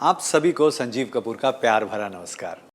आप सभी को संजीव कपूर का प्यार भरा नमस्कार।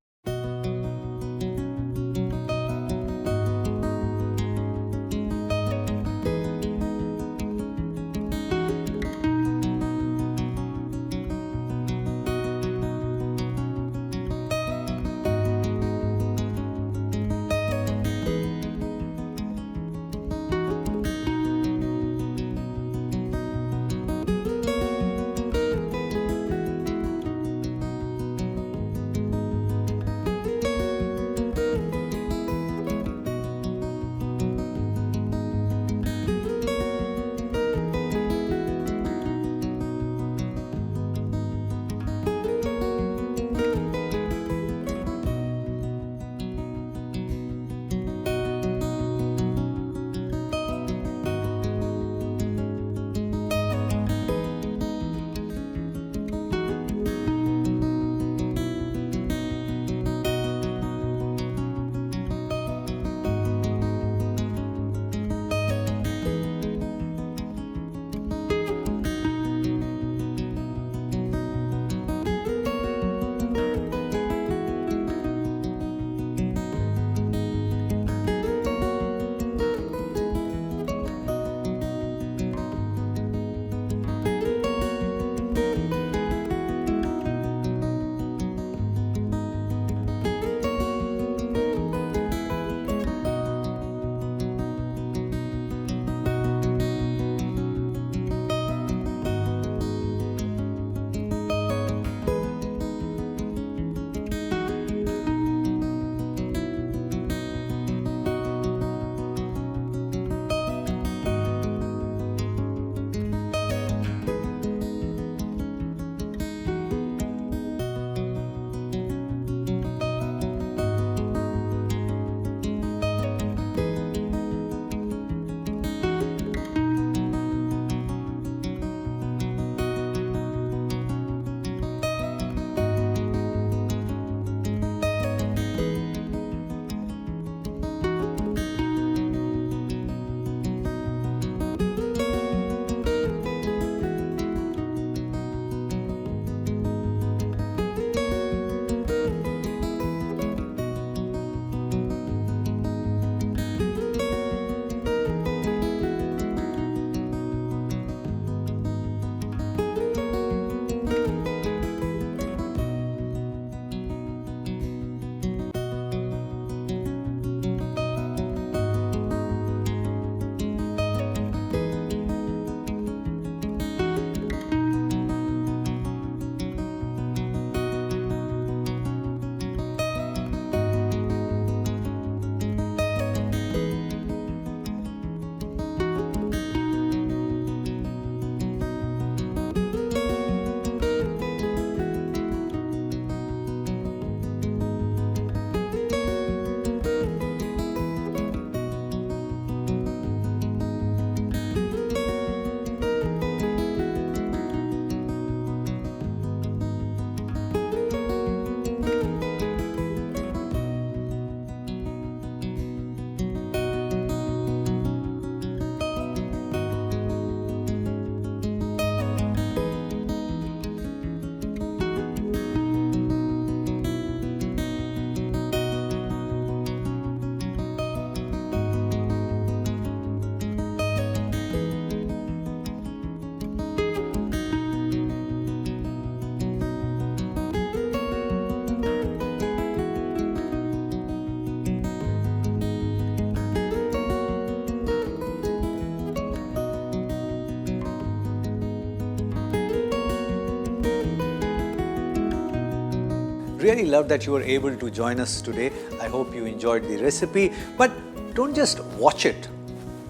Really love that you were able to join us today. I hope you enjoyed the recipe. But don't just watch it,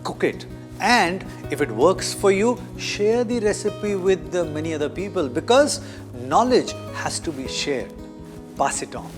cook it. And if it works for you, share the recipe with many other people, because knowledge has to be shared. Pass it on.